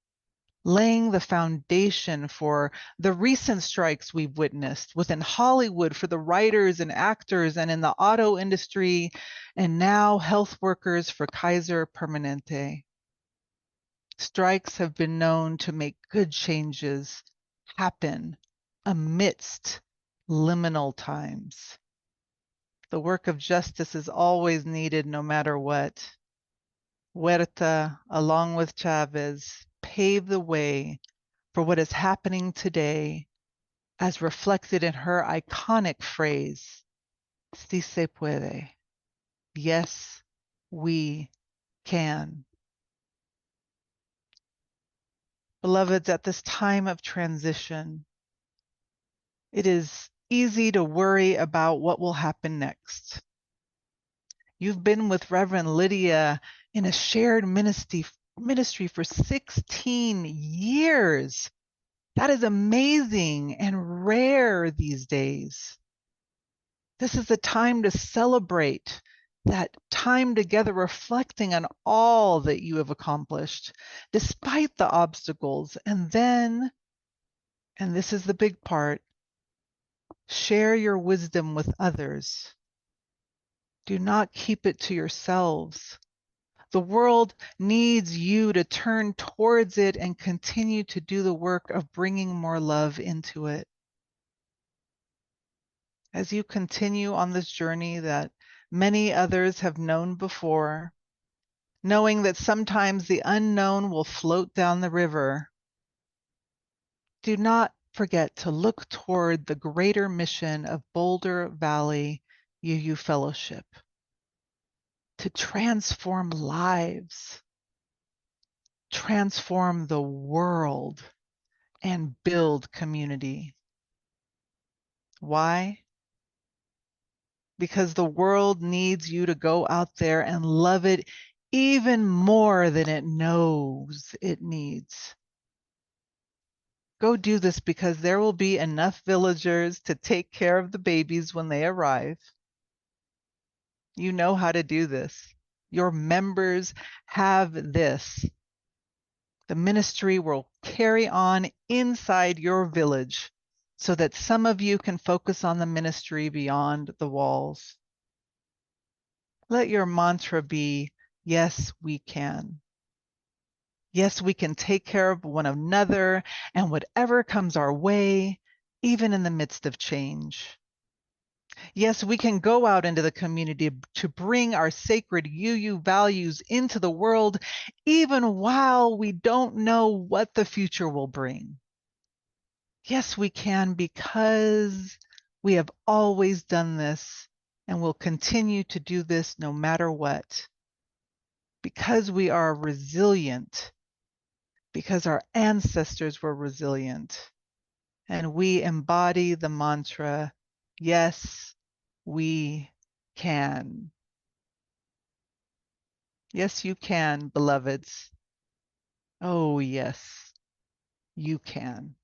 laying the foundation for the recent strikes we've witnessed within Hollywood for the writers and actors and in the auto industry, and now health workers for Kaiser Permanente. Strikes have been known to make good changes happen amidst liminal times. The work of justice is always needed no matter what. Huerta, along with Chavez, paved the way for what is happening today, as reflected in her iconic phrase, "Si se puede." Yes, we can. Beloveds, at this time of transition, it is easy to worry about what will happen next. You've been with Reverend Lydia in a shared ministry for 16 years. That is amazing and rare these days. This is the time to celebrate that time together, reflecting on all that you have accomplished, despite the obstacles. And then, and this is the big part, share your wisdom with others. Do not keep it to yourselves. The world needs you to turn towards it and continue to do the work of bringing more love into it. As you continue on this journey that many others have known before, knowing that sometimes the unknown will float down the river, do not forget to look toward the greater mission of Boulder Valley UU Fellowship, to transform lives, transform the world, and build community. Why? Because the world needs you to go out there and love it even more than it knows it needs. Go do this, because there will be enough villagers to take care of the babies when they arrive. You know how to do this. Your members have this. The ministry will carry on inside your village so that some of you can focus on the ministry beyond the walls. Let your mantra be, yes, we can. Yes, we can take care of one another and whatever comes our way, even in the midst of change. Yes, we can go out into the community to bring our sacred UU values into the world, even while we don't know what the future will bring. Yes, we can, because we have always done this and will continue to do this no matter what. Because we are resilient, because our ancestors were resilient, and we embody the mantra, yes, we can. Yes, you can, beloveds. Oh, yes, you can.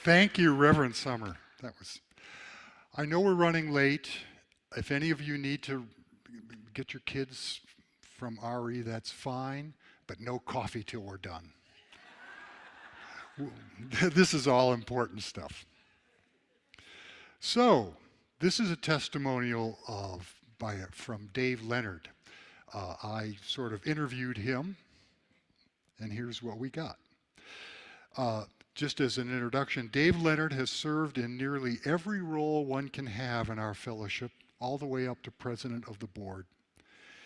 Thank you, Reverend Summer. I know we're running late. If any of you need to get your kids from RE, that's fine, but no coffee till we're done. This is all important stuff. So, this is a testimonial from Dave Leonard. I sort of interviewed him, and here's what we got. Just as an introduction, Dave Leonard has served in nearly every role one can have in our fellowship, all the way up to president of the board.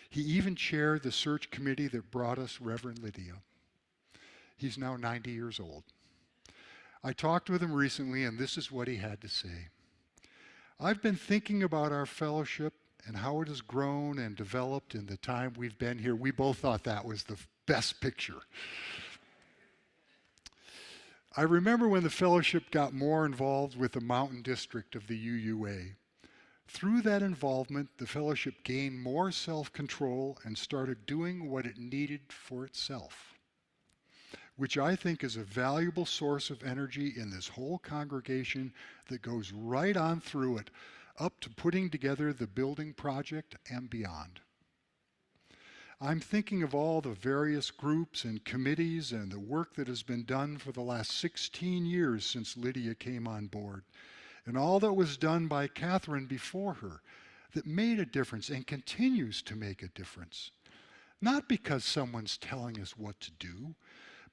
He even chaired the search committee that brought us Reverend Lydia. He's now 90 years old. I talked with him recently, and this is what he had to say. I've been thinking about our fellowship and how it has grown and developed in the time we've been here. We both thought that was the best picture. I remember when the fellowship got more involved with the Mountain District of the UUA. Through that involvement, the fellowship gained more self-control and started doing what it needed for itself, which I think is a valuable source of energy in this whole congregation that goes right on through it, up to putting together the building project and beyond. I'm thinking of all the various groups and committees and the work that has been done for the last 16 years since Lydia came on board, and all that was done by Catherine before her that made a difference and continues to make a difference. Not because someone's telling us what to do,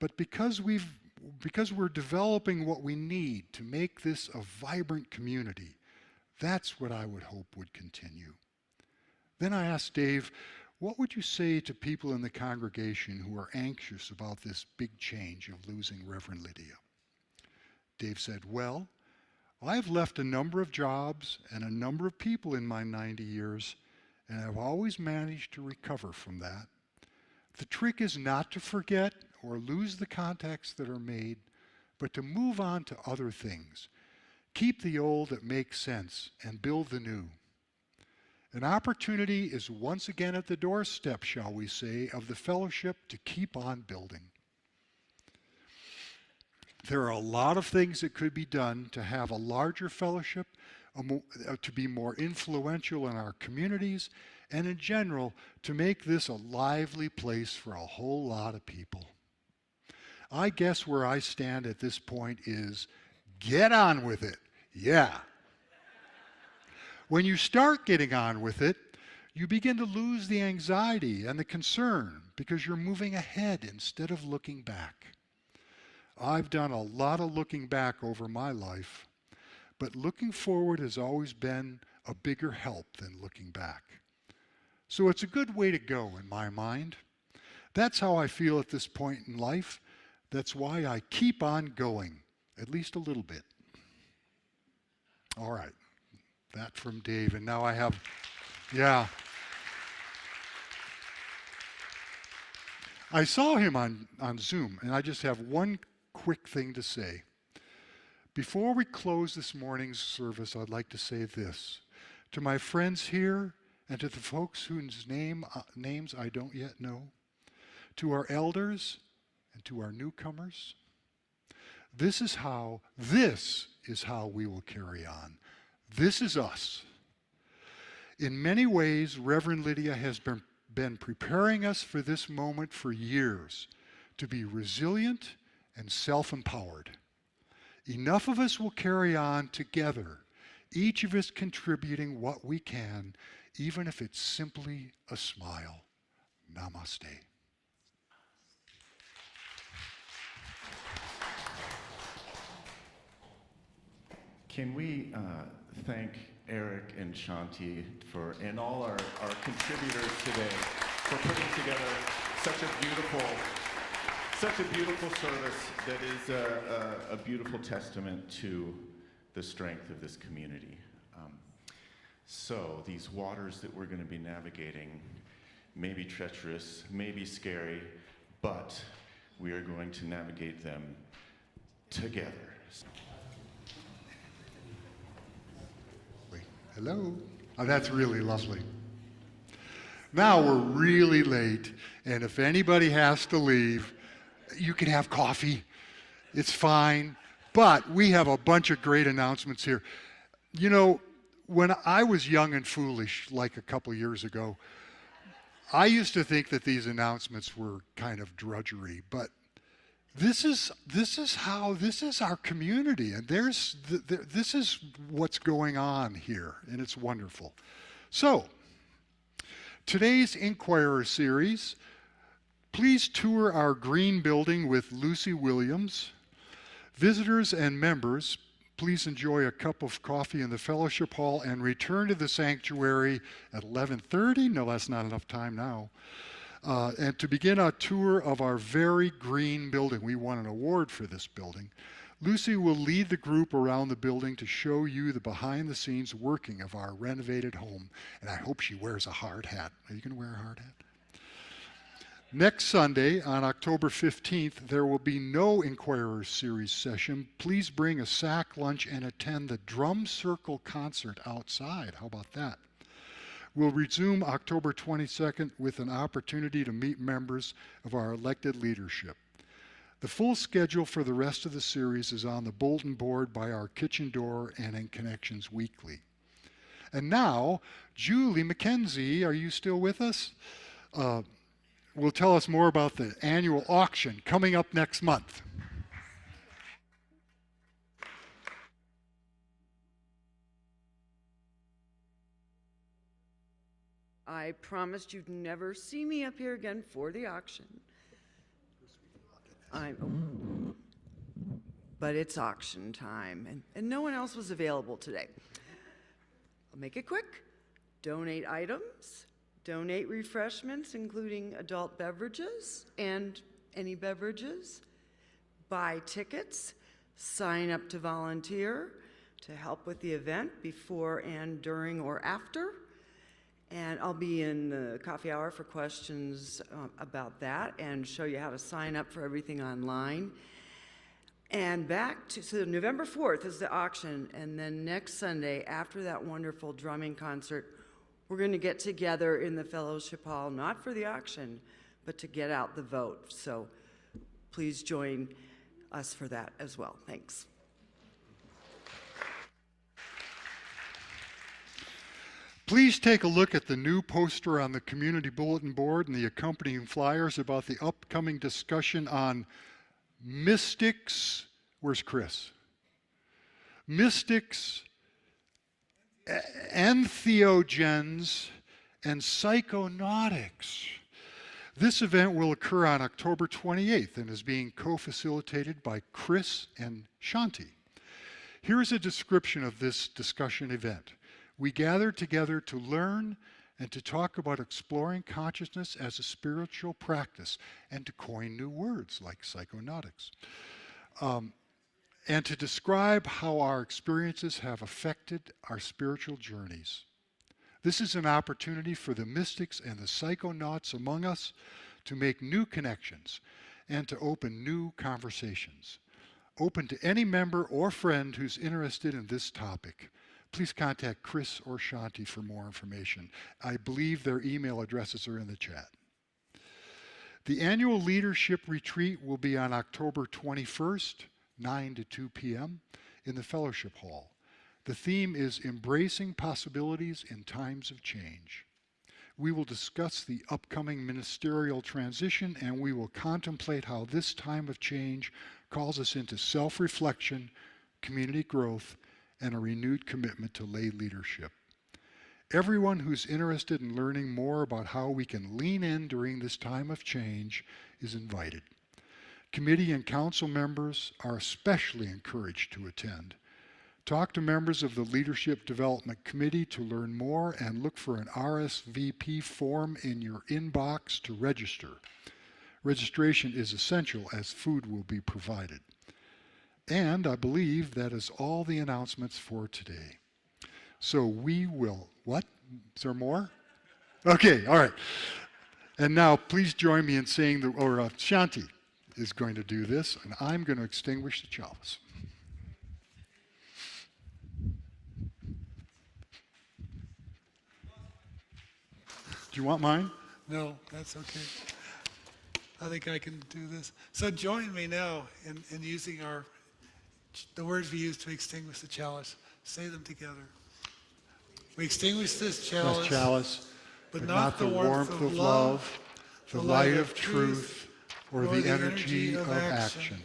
but because we've because we're developing what we need to make this a vibrant community. That's what I would hope would continue. Then I asked Dave, what would you say to people in the congregation who are anxious about this big change of losing Reverend Lydia? Dave said, well, I've left a number of jobs and a number of people in my 90 years, and I've always managed to recover from that. The trick is not to forget or lose the contacts that are made, but to move on to other things. Keep the old that makes sense and build the new. An opportunity is once again at the doorstep, shall we say, of the fellowship to keep on building. There are a lot of things that could be done to have a larger fellowship, to be more influential in our communities, and in general, to make this a lively place for a whole lot of people. I guess where I stand at this point is, get on with it, yeah. When you start getting on with it, you begin to lose the anxiety and the concern because you're moving ahead instead of looking back. I've done a lot of looking back over my life, but looking forward has always been a bigger help than looking back. So it's a good way to go in my mind. That's how I feel at this point in life. That's why I keep on going, at least a little bit. All right, that from Dave, and now I have, yeah. I saw him on Zoom, and I just have one quick thing to say. Before we close this morning's service, I'd like to say this. To my friends here, and to the folks whose names I don't yet know, to our elders, and to our newcomers, this is how we will carry on. This is us. In many ways, Reverend Lydia has been preparing us for this moment for years, to be resilient and self-empowered. Enough of us will carry on together, each of us contributing what we can, even if it's simply a smile. Namaste. Can we thank Eric and Shanti and all our contributors today for putting together such a beautiful service that is a beautiful testament to the strength of this community. So these waters that we're going to be navigating may be treacherous, may be scary, but we are going to navigate them together. Hello. Oh, that's really lovely. Now we're really late, and if anybody has to leave, you can have coffee. It's fine. But we have a bunch of great announcements here. You know, when I was young and foolish, like a couple years ago, I used to think that these announcements were kind of drudgery, but this is our community, and this is what's going on here, and it's wonderful. So, today's Inquirer series, please tour our green building with Lucy Williams. Visitors and members, please enjoy a cup of coffee in the fellowship hall and return to the sanctuary at 11:30. No, that's not enough time now. And to begin a tour of our very green building. We won an award for this building. Lucy will lead the group around the building to show you the behind-the-scenes working of our renovated home. And I hope she wears a hard hat. Are you going to wear a hard hat? Next Sunday, on October 15th, there will be no Inquirer Series session. Please bring a sack lunch and attend the Drum Circle concert outside. How about that? We'll resume October 22nd with an opportunity to meet members of our elected leadership. The full schedule for the rest of the series is on the bulletin board by our kitchen door and in Connections Weekly. And now, Julie McKenzie, are you still with us? Will tell us more about the annual auction coming up next month. I promised you'd never see me up here again for the auction. but it's auction time, and no one else was available today. I'll make it quick. Donate items, donate refreshments, including adult beverages and any beverages, buy tickets, sign up to volunteer to help with the event before and during or after. And I'll be in the coffee hour for questions about that and show you how to sign up for everything online. And so November 4th is the auction, and then next Sunday, after that wonderful drumming concert, we're going to get together in the fellowship hall, not for the auction, but to get out the vote. So please join us for that as well. Thanks. Please take a look at the new poster on the community bulletin board and the accompanying flyers about the upcoming discussion on mystics. Where's Chris? Mystics, entheogens, and psychonautics. This event will occur on October 28th and is being co-facilitated by Chris and Shanti. Here is a description of this discussion event. We gather together to learn and to talk about exploring consciousness as a spiritual practice and to coin new words like psychonautics. And to describe how our experiences have affected our spiritual journeys. This is an opportunity for the mystics and the psychonauts among us to make new connections and to open new conversations. Open to any member or friend who's interested in this topic. Please contact Chris or Shanti for more information. I believe their email addresses are in the chat. The annual leadership retreat will be on October 21st, 9 to 2 p.m. in the fellowship hall. The theme is Embracing Possibilities in Times of Change. We will discuss the upcoming ministerial transition, and we will contemplate how this time of change calls us into self-reflection, community growth, and a renewed commitment to lay leadership. Everyone who's interested in learning more about how we can lean in during this time of change is invited. Committee and council members are especially encouraged to attend. Talk to members of the Leadership Development Committee to learn more and look for an RSVP form in your inbox to register. Registration is essential as food will be provided. And I believe that is all the announcements for today. So we will, what? Is there more? Okay, all right. And now please join me in saying, Shanti is going to do this, and I'm going to extinguish the chalice. Do you want mine? No, that's okay. I think I can do this. So join me now in using the words we use to extinguish the chalice. Say them together. We extinguish this chalice, but not the warmth of love, the light of truth, or the energy of action.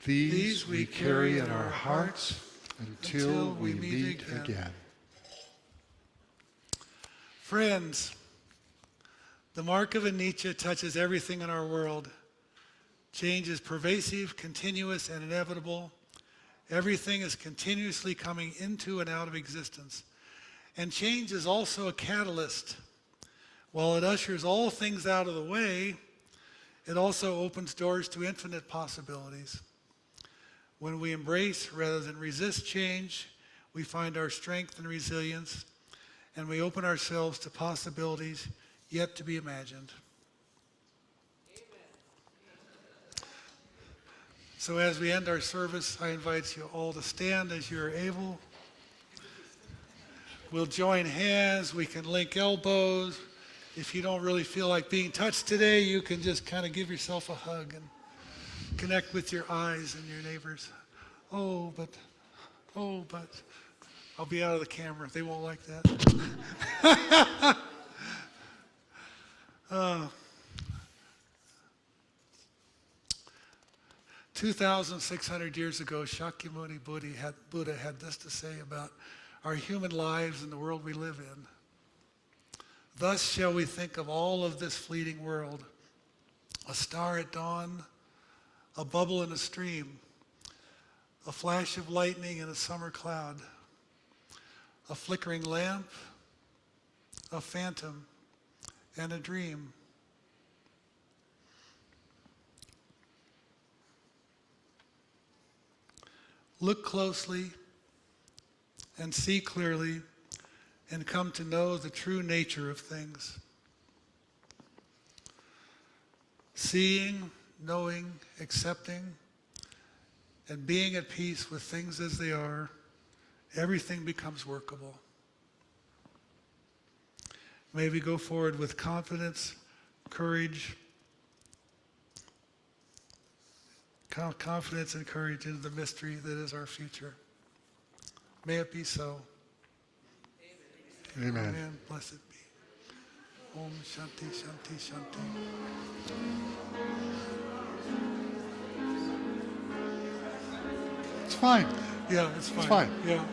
These we carry in our hearts until we meet again. Friends, the mark of a Nietzsche touches everything in our world. Change is pervasive, continuous, and inevitable. Everything is continuously coming into and out of existence. And change is also a catalyst. While it ushers all things out of the way, it also opens doors to infinite possibilities. When we embrace rather than resist change, we find our strength and resilience, and we open ourselves to possibilities yet to be imagined. So as we end our service, I invite you all to stand as you're able. We'll join hands, we can link elbows. If you don't really feel like being touched today, you can just kind of give yourself a hug and connect with your eyes and your neighbors. Oh, but, I'll be out of the camera. They won't like that. 2,600 years ago, Shakyamuni Buddha had this to say about our human lives and the world we live in. Thus shall we think of all of this fleeting world, a star at dawn, a bubble in a stream, a flash of lightning in a summer cloud, a flickering lamp, a phantom, and a dream. Look closely and see clearly and come to know the true nature of things. Seeing, knowing, accepting, and being at peace with things as they are, everything becomes workable. May we go forward with confidence, courage, confidence and courage into the mystery that is our future. May it be so. Amen. Amen. Blessed be. Om Shanti Shanti Shanti. It's fine. Yeah, it's fine. It's fine. Yeah.